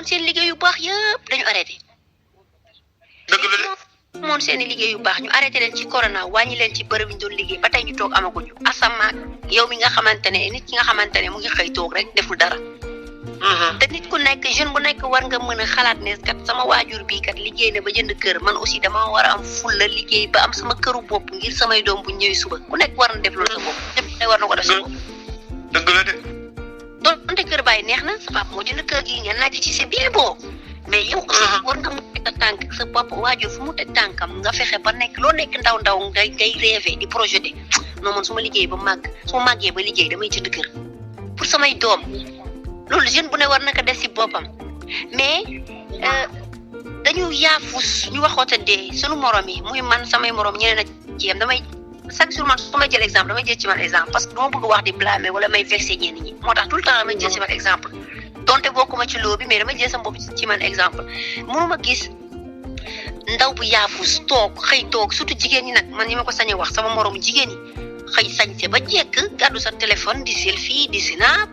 seen liggéey yu baax yëpp dañu arrêté. dëgg la de. moon seen liggéey yu baax ñu arrêté leen ci corona wàññi leen ci bërëb ñu doon liggéey ba tey ñu toog amaguñu asama yow mi nga xamante ne nit ki nga xamante ne mu ngi xëy toog rek deful dara. te nit ku nekk jeune bu nekk war nga mën a xalaat ne kat sama waajur bii kat liggéey na ba jënd kër man aussi dama war a am fulla liggéey ba am sama këru bopp ngir samay doom bu ñëwee suba ku nekk war na def loolu sa bopp ñëpp ne war na ko def sa bopp. dëgg la de. donte kër baay neex na sa papa moo jënd kër gi ngeen nekk ci c'est bien beau mais yow aussi war nga mu teg tànk sa bopp waajur fu mu teg tànkam nga fexe ba nekk loo nekk ndaw ngay rêvé di projeté non man su ma liggéey ba màgg su ma màggee ba liggéey damay jënd kër pour samay doom loolu jeune bu ne war na ko def si boppam mais dañu yaafus ñu waxoota dee sunu morom yi muy man samay morom ñeneen a ci yam damay chaque jour man su may jël exemple damay jël ci man exemple parce que dama bëgg wax di blâmer wala may vexé ñenn ñi moo tax tout le temps damay jël ci man exemple donte bokkuma ci loo bi mais damay jël sama bopp ci man exemple mënuma gis ndaw bu yaafus toog xëy toog surtout jigéen ñi nag man ñi ma ko sañee wax sama morom jigéen ñi xëy sañse ba jekk gàddu sa téléphone di selfie di snap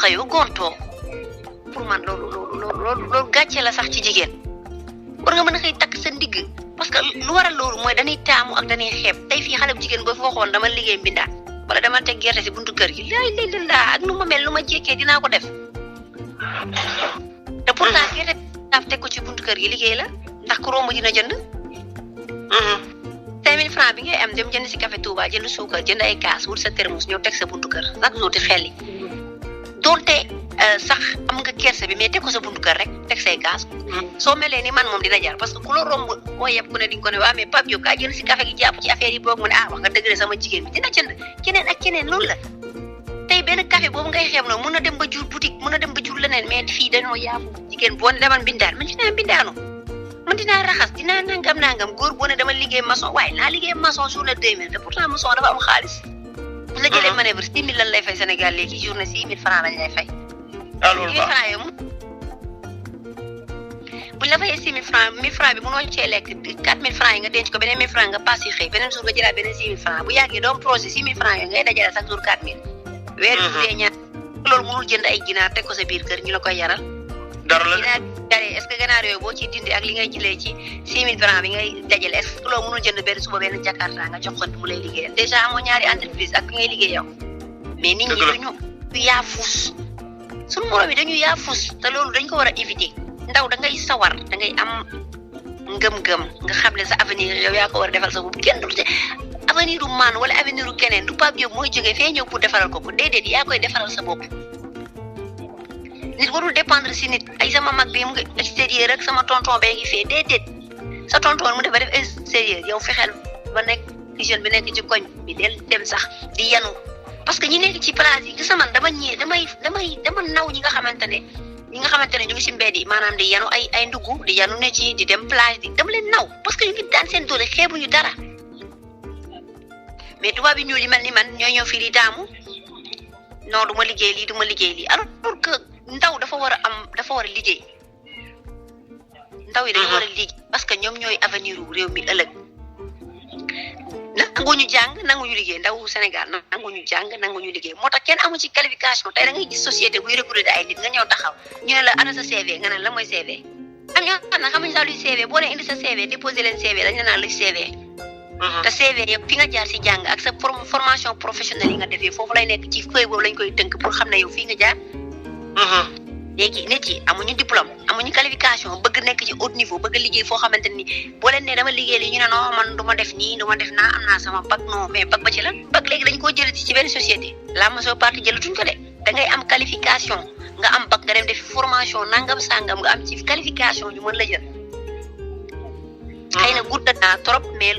xëyoo gontoo pour man loolu gàcce la sax ci jigéen war nga mën a xëy takk sa ndigg parce que lu waral loolu mooy dañuy taamu ak dañuy xeeb tey fii xale bu jigéen boo fi waxoon dama liggéey mbindaan wala dama teg gerte si buntu kër gi laa ak nu ma mel nu ma jekkee dinaa ko def te pourtant gerte daaf teg ko ci buntu kër gi liggéey la ndax ku romb dina jënd 5000 francs bi ngay am dem jënd si café Touba jënd suukar jënd ay kaas wut sa thermos ñëw teg sa buntu kër chaque jour di xelli donte sax am nga kerse bi mais teg ko sa buntu kër rek teg say kaas soo melee ni man moom dina jar parce que ku la romb boo yeb ku ne di nga ko ne waa mais Pape Diop kaa jënd si café gi jàpp ci affaire yi boog mu ne wax nga dëgg de sama jigéen bi dina jënd keneen ak keneen loolu la tey benn café boobu ngay xeeb noonu mun na dem ba jur boutique mun na dem ba jur leneen mais fii dañoo yaafu jigéen boo ne demal mbindaan man dinaa mbindaanu man dinaa raxas dinaa nangam góor boo ne dama liggéey maçon waaye naa liggéey maçon journée 2000 te pourtant maçon dafa am xaalis bu la jëlee manœuvre 6 000 lan lay fay Sénégal léegi journée 6 000 francs lañ lay fay. loolu baax 1000 francs buñ la fayee 6 000 francs 1000 francs bi mënoo cee lekk 4 000 francs yi nga denc ko beneen 1000 francs nga paas yi xëy beneen jour nga jëlaat beneen 6 000 francs bu yàggee doom projet 6 000 francs yooyu ngay dajale chaque jour 4 000. weer bi bu dee ñaar loolu mënul jënd ay ginaar teg ko sa biir kër ñu la koy yaral. dara la ginaar est-ce que ganaar yooyu boo ciy dindi ak li ngay jëlee ci 6 000 francs bi ngay dajale est-ce que loolu mënul jënd benn suba benn jakarta nga jox ko mu lay liggéeyal déjà amoo ñaari entreprise ak bi ngay liggéey yow mais nit ñi duñu yaafus suñu morom yi dañu yaafus te loolu dañ ko war a éviter ndaw da ngay sawar da ngay am ngëm-ngëm nga xam ne sa avenir yow yaa ko war a defal sa bopp kenn du te avenir u man wala avenir u keneen du Pape Diop mooy jógee fee ñëw pour defaral ko déedéet yaa koy defaral sa bopp nit warul dépendre si nit ay sama mag bi mu ngi extérieur rek sama tonton bee ngi fee déedéet sa tonton mu def ba def extérieur yow fexeel ba nekk jeune bi nekk ci koñ bi del dem sax di yanu parce que ñi nekk ci place yi gis man dama naw ñi nga xamante ne ñu ngi si mbedd yi maanaam di yanu ay ndugg di yanu ne ci di dem plage di dama leen naw parce que ñu ngi daan seen doole xeebuñu dara mais tubaab yi ñuul yi mel ni man ñooy ñëw fii di daamu non du ma liggéey lii alors que ndaw dafa war a liggéey ndaw yi dañu war a liggéey parce que ñoom ñooy avenir u réew mi ëllëg nanguñu jàng nanguñu liggéey ndaw Sénégal nanguñu jàng nanguñu liggéey moo tax kenn amu ci qualification tey da ngay gis société buy recruter ay nit nga ñëw taxaw ñu ne la ana sa CV nga ne la mooy CV am ñoo xam ne xamuñu sax luy CV boo ne indi sa CV déposé leen CV dañ la naan luy CV te CV yëpp fi nga jaar si jàng ak sa formation professionnelle yi nga defee foofu lay nekk ci feuille boobu lañ koy tënk pour xam ne yow fii nga jaar léegi nit yi amuñu diplôme amuñu qualification bëgg nekk ci haut niveau bëgg liggéey foo xamante ni boo leen ne dama liggéey li ñu ne non man du ma def nii du ma def naa am naa sama bac non mais bac ba ci lan bac léegi dañ koo jëlati ci benn société la majeure partie jëlatuñ ko de da ngay am qualification nga am bac nga dem def formation nangam sangam nga am ci qualification ñu mën la jël xëy na gudd naa trop mais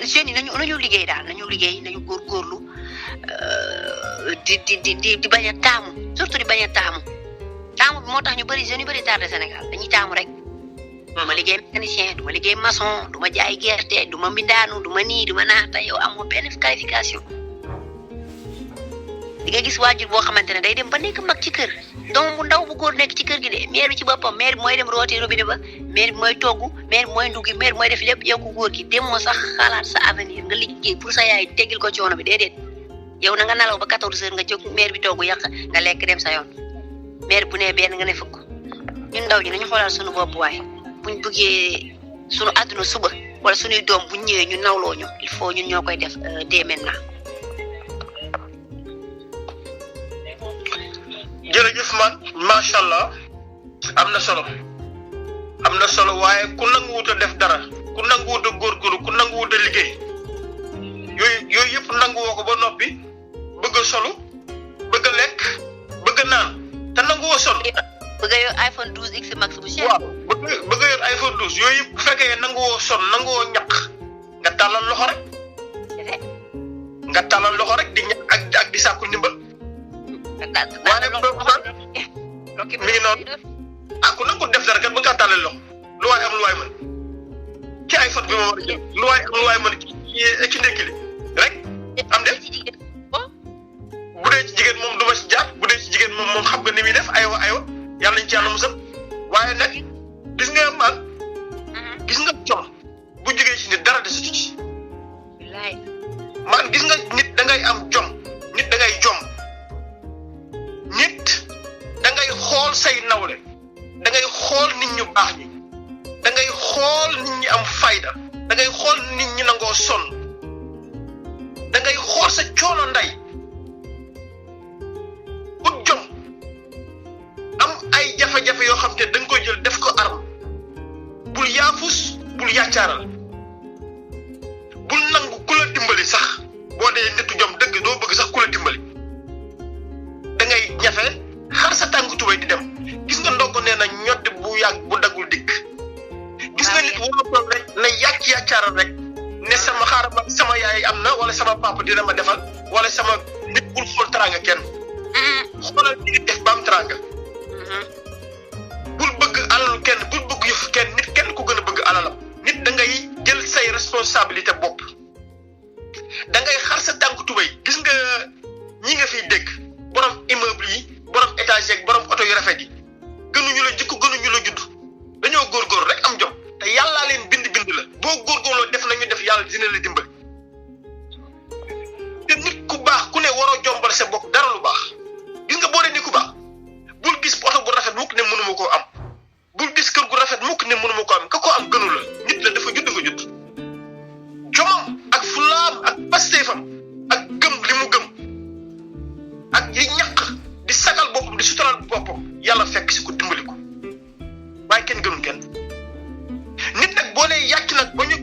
jeunes yi nañu liggéey daal nañu góorgóorlu di bañ a taamu surtout di bañ a taamu bi moo tax ñu bëri jeunes yu bëri tardé Sénégal dañuy taamu rek du ma liggéey mécanicien du ma liggéey maçon du ma jaay gerte du ma mbindaanu du ma nii du ma naata yow amoo benn qualification di nga gis waajur boo xamante ne day dem ba nekk mag ci kër doom bu ndaw bu góor nekk ci kër gi de mère bi ci boppam mère bi mooy dem rooti robinet ba mère bi mooy togg mère bi mooy nduggi mère bi mooy def lépp yow ku góor gi demoo sax xalaat sa avenir nga liggéey pour sa yaay teggil ko coono bi déedéet yow na nga nalaw ba 14 heures nga jóg mère bi togg yàq nga lekk dem sa yoon mère bu ne benn nga ne fukk ñun ndaw ñi nañu xoolal suñu bopp waay buñ bëggee suñu àdduna suba wala suñuy doom buñ ñëwee ñu nawloo ñu il faut ñun ñoo koy def dès maintenant. jërëjëf man macha allah am na solo waaye ku nanguwut a def dara ku nanguwut a góorgóorlu ku nanguwut a liggéey yooyu yëpp nanguwoo ko ba noppi bëgg a solu bëgg a lekk bëgg a naan te nanguwoo sol. bëgg a yor iPhone 12X Max bu cher. waaw bëgg a yor iPhone 12 yooyu yëpp bu fekkee nanguwoo sol nanguwoo ñaq nga tàllal loxo rek di ñaq ak di sàkku ndimbal. waaye mi ngi noonu ku nangu def dara kat ba nga tàllal loxo lu waay am lu waay mën ci iPhone bi ma war a jël lu waay mën ci ndekki li rek am de bu dee ci jigéen moom du ma ci jaar bu dee ci jigéen moom xam nga ni muy def aywa yàlla nañ ci yàlla musal waaye nag gis nga jom bu jógee ci nit dara desatu ci man gis nga nit da ngay am jom nit da ngay jom nit da ngay xool say nawle da ngay xool nit ñu baax ñi da ngay xool nit ñi am fayda da ngay xool nit ñi nangoo sonn da ngay xool sa coono ndey ut jom am ay jafe-jafe yoo xam te da nga koy jël def ko arme bul yaafus bul yaacaaral bul nangu ku la dimbali sax boo dee nitu jom dëgg doo bëgg sax ku la dimbali da ngay ñafe xar sa tànk tubay di dem gis nga ndongo nee na ñodd bu yàgg bu daggul dikk gis nga nit wala toog rek na yaacaaral rek ne sama yaay am na wala sama papa dina ma defal wala sama nit bul xool teraanga kenn xoolal di nga def ba am teraanga bul bëgg alalu kenn bul bëgg yëfu kenn nit kenn ku gën a bëgg alalam nit da ngay jël say responsabilité bopp da ngay xar sa tànk tubay gis nga ñi nga fiy dégg borom immeuble yi borom étage yeeg borom oto yu rafet yi gënuñu la jikko gënuñu la judd dañoo góorgóor rek am jom te yàllaa leen bind la boo góorgóorloo def nañu def yàlla dina la dimbali te nit ku baax ku ne waroo jombal sa bopp dara lu baax gis nga boo dee nit ku baax bul gis oto bu rafet mukk ne mënuma koo am bul gis kër gu rafet mukk ne mënuma koo am ka ko am gënu la nit la dafa judd jomam ak fulaam ak pasteefam ak gëm li mu gëm ak yi ñaq di sagal boppam di sutural boppam yàlla fekk si ko dimbali ko waaye kenn gënul kenn nit nag boo nee yàcc nag ba ñu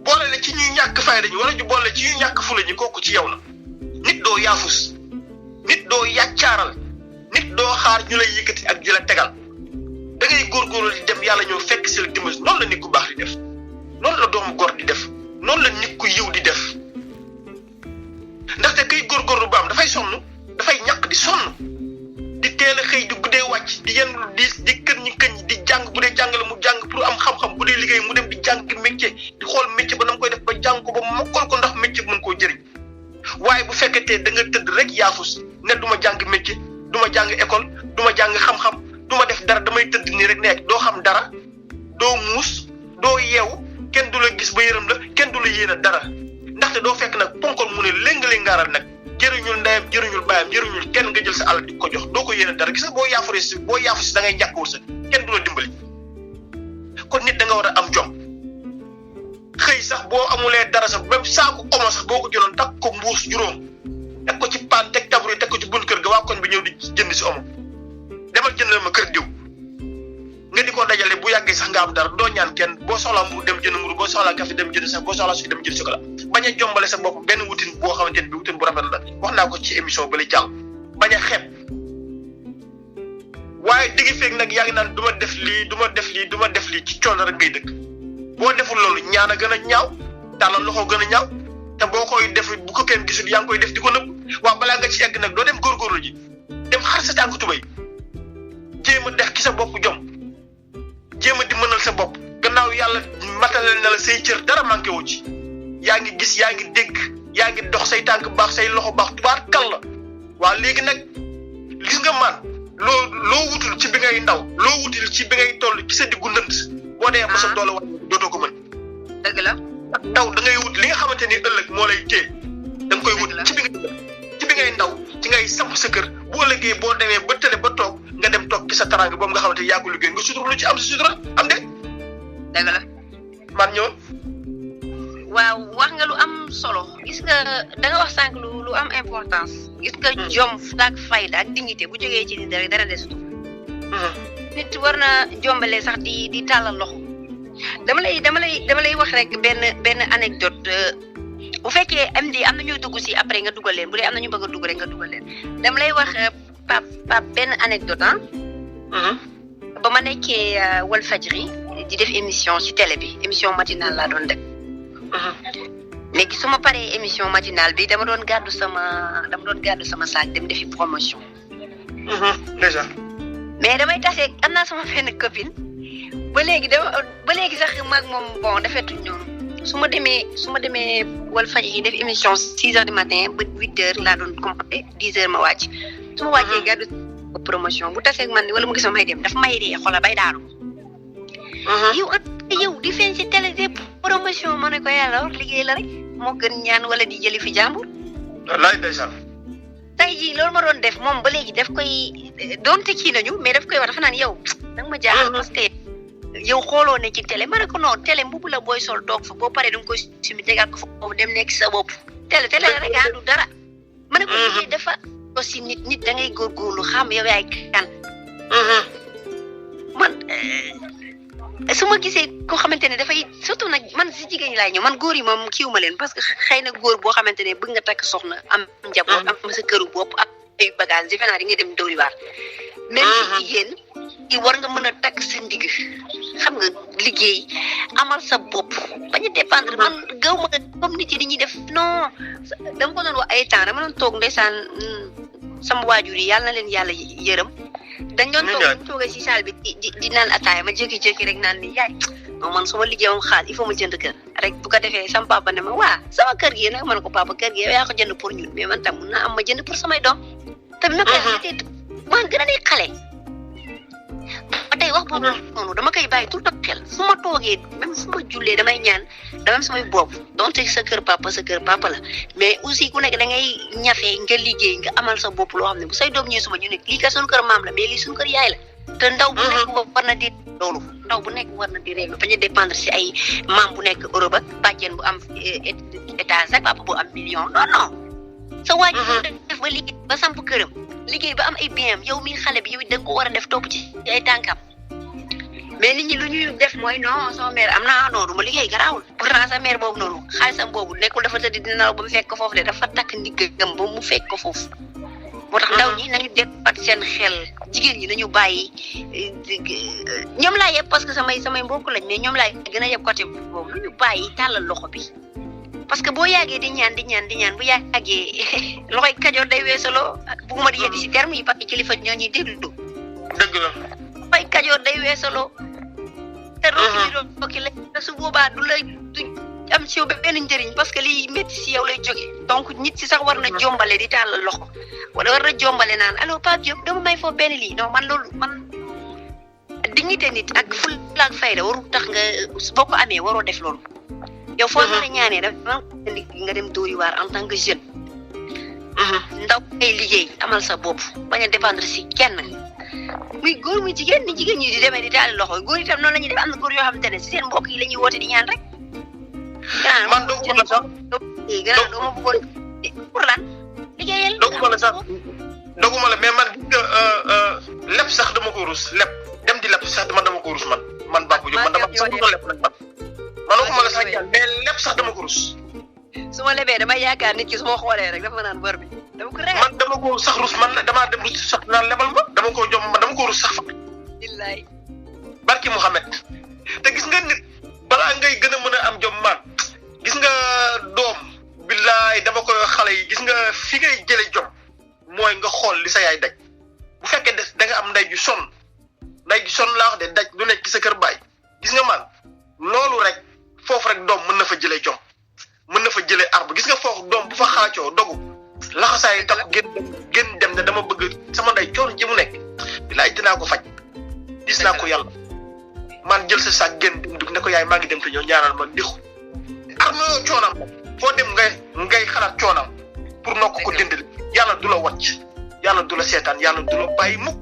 boole la ci ñuy ñàkk fayda ñi wala ñu boole la ci ñuy ñàkk fula ñi kooku ci yow la nit doo yaafus nit doo yàccaaral nit doo xaar ñu lay yëkkati ak di la tegal da ngay góorgóorlu di dem yàlla ñëw fekk si la dimbali noonu la nit ku baax di def noonu la doomu góor di def noonu la nit ku yiw di def ndaxte kay góorgóorlu ba am dafay sonn dafay ñàkk di sonn di teel a xëy di guddee wàcc di yenn di kër ñi di jàng bu dee jàng la mu jàng pour am xam-xam bu dee liggéey mu dem di jàng métier di xool métier ba na mu koy def ba jàng ko ba mokkal ko ndax métier mën koo jëriñ waaye bu fekketee da nga tëdd rek yaafus ne du ma jàng métier du ma jàng école du ma jàng xam-xam du ma def dara damay tëdd nii rek nekk doo xam dara doo muus doo yeewu kenn du la gis ba yërëm la kenn du la yéene dara ndaxte doo fekk nag ponkol mu ne léng-léngaaral nag jëriñul ndeyam jëriñul baayam jëriñul kenn nga jël sa alal di ko jox doo ko yéene dara gis nga boo yaafu si da ngay ñàkk wërsëg kenn du la dimbali kon nit da nga war a am jom xëy sax boo amulee dara sax même saaku omo sax boo ko jëloon takk ko mbuus juróom teg ko ci paan teg taburi teg ko ci bunt kër ga waa koñ bi ñëw di jënd si omo demal jëndal ma kër diw nga di ko dajale bu yàggee sax nga am dara doo ñaan kenn boo soxlaa mburu dem jënd mburu boo soxlaa café dem jënd sax boo soxlaa suy dem jënd chocolat bañ a jombale sa bopp benn wutin boo xamante ne bi wutin bu rafet la wax naa ko ci émission ba la jàll bañ a xeeb waaye diggi feeg nag yaa ngi naan du ma def lii ci coono rek ngay dëkk boo deful loolu ñaan a gën a ñaaw tàllal loxo gën a ñaaw te boo koy def bu ko kenn gisul yaa ngi koy def di ko nëbb waaw balaa nga ci egg nag doo dem góorgóorlu ji dem xar sa tànk tubay jéem a def ki sa bopp jom jéem a di mënal sa bopp gannaaw yàlla matalal na la say cër dara manqué wu ci yaa ngi gis yaa ngi dégg yaa ngi dox say tànk baax say loxo baax tubaar kal la waaw léegi nag gis nga man loo wutul ci bi ngay ndaw loo wutul ci bi ngay toll ci sa diggu ndënd boo dee ba sa doole wax dootoo ko mën dëgg la ndaw da ngay wut li nga xamante ni ëllëg moo lay téye da nga koy wut ci bi ngay ndaw ci ngay samp sa kër boo ëllëgee boo demee ba tële ba toog nga dem toog tekki sa taranga boobu nga xamante yaa ko liggéey nga sutur lu ci am si sutura am de. dëgg la. man ñëw. waaw wax nga lu am solo gis nga da nga wax sànq lu am importance gis nga jom ak fayda ak dignité bu jógee ci nit rek dara desut nit war na jombale sax di tàllal loxo dama lay wax rek benn anecdote bu fekkee MD am na ñuy dugg si après nga dugal leen bu dee am na ñu bëgg a dugg rek nga dugal leen dama lay wax pap benn anecdote ba ma nekkee Walfadjri di def émission ci télé bi émission matinale laa doon def léegi su ma paree émission matinale bi dama doon gàddu sama sac dem defi promotion. déjà. mais damay tase am naa sama benn copine ba léegi sax maag moom bon defetuñ noonu su ma demee Walfadjri def émission 6h du matin ba 8h laa doon commencé 10h ma wàcc su ma wàccee gàddu promotion bu tasee man wala mu gis ma may dem dafa may dee xoolal bay daanu. yow di feeñ ci télé de promotion ma ne ko yàlla war liggéey la rek moo gën ñaan wala di jëli fi jàmbur. wallaay ndeysaan. tey jii loolu ma doon def moom ba léegi daf koy doonte kii nañu mais daf koy wax dafa naan yow danga ma jaaxal parce que yow xooloo ne ci télé ma ne ko non télé mbubu la booy sol toog fa boo paree da nga koy sumi tegaat ko foofu dem nekk sa bopp télé la rek du dara ma ne ko liggéey dafa aussi nit da ngay góorgóorlu xam yow yaay kan man su ma gisee koo xamante ne dafay surtout nag man si jigéen ñi laay ñëw man góor yi moom kiiwuma leen parce que xëy na góor boo xamante ne bëgg nga takk soxna am njaboot am sa këru bopp ak ay bagage defe naa di nga dem dóori waar même si jigéen yi war nga mën a takk sa ndigg xam nga liggéey amal sa bopp bañ a dépendre man gaw ma comme nit yi dañuy def non dama ko doon wax ay temps dama doon toog ndeysaan sama waajur yi yàlla na leen yàlla yërëm dañ doon toogee si salle bi di naan ataaya ma jékki-jékki rek naan ni yaay non man su ma liggéeyam xaal il faut ma jënd kër rek bu ko defee sama papa ne ma waa sama kër gi nag ma ne ko papa kër gi yow yaa ko jënd pour ñun mais man tam mun naa am ma jënd pour samay doom te bi ma koy man gën a nekk xale ba tey wax boobu noonu dama koy bàyyi tout le temps xel fu ma toogee même fu ma jullee damay ñaan dama am samay bopp donte sa kër papa la mais aussi ku nekk da ngay ñafe nga liggéey nga amal sa bopp loo xam ne bu say doom ñëwee suma ñu nekk lii ka suñu kër maam la mais lii suñu kër yaay la te ndaw bu nekk war na di loolu ndaw bu nekk war na di régler bañ a dépendre si ay maam bu nekk Europe ak bàjjen bu am étage ak papa bu am million non sa waajur def ba liggéey ba samp këram liggéey ba am ay bien yow mi xale bi yow da nga ko war a def topp ci ay tànkam mais nit ñi lu ñuy def mooy non sama mère am naa noonu ma liggéey garaawul pourtant sa mère boobu noonu xaalisam boobu nekkul dafa tëdd dina la ba mu fekk ko foofu de dafa takk ndiggam ba mu fekk ko foofu moo tax ndaw ñi nañu départ seen xel jigéen ñi nañu bàyyi ñoom laa yeb parce que samay mbokk lañ mais ñoom laay gën a yeb côté boobu lu ñu bàyyi tàllal loxo bi parce que boo yàggee di ñaan bu yàggee loxoy kajoor day weesaloo bugguma di yeddi si terme yi parce que kilifa ñoo ñuy déglu dëgg la loxoy kajoor day weesaloo te rokki la te su boobaa du am ci yow benn njëriñ parce que liy métti si yow lay jógee donc nit si sax war na jombale di tàllal loxo wala war na jombale naan allo Pape Diop dama may foofu benn lii non man loolu man dignité nit ak fulla ak fayda waru tax nga boo ko amee waroo def loolu yow foo mën a ñaanee dafa nga dem dóori waar en tant que jeune ndaw ngay liggéey amal sa bopp bañ a dépendre si kenn muy góor muy jigéen ni jigéen ñi di demee di taali loxo góor itam noonu la ñuy def am na góor yoo xamante ne si seen mbokk yi la ñuy woote di ñaan rek man doguma la sax gannaaw doo ma bëggoon pour lan liggéeyal doguma la mais man gis nga lépp sax dama ko rus lépp dem di lépp sax dama ko rus man Babou Diop man dama sax ko lépp nag man doguma la sax mais lépp sax dama ko rus su ma lebee damay yaakaar nit ki su ma xoolee rek dafa naan bor bi dama ko ragal man dama ko sax rus man damaa dem rus sax naan lebal ma dama ko jom man dama ko rus sax fa billaay barki Mouhamed te gis nga nit balaa ngay gën a mën a am jom man gis nga doom billaay dama koy xale yi gis nga fi ngay jële jom mooy nga xool li sa yaay daj bu fekkee da nga am ndey ju sonn laa wax de daj lu nekk ci sa kër baay gis nga man loolu rek foofu rek doom mën na fa jëlee jom mën na fa jëlee arbre gis nga foofu doom bu fa xaacoo dogu laxasaay tax génn dem ne dama bëgg sama ndey coono ji mu nekk billaay dinaa ko faj gis naa ko yàlla man jël sa sac génn dugg ne ko yaay maa ngi dem te ñëw ñaanal ma dixu arme yoo coonam foo dem ngay xalaat coonam pour nokk ko dindil yàlla du la wàcc yàlla du la seetaan yàlla du la bàyyi mukk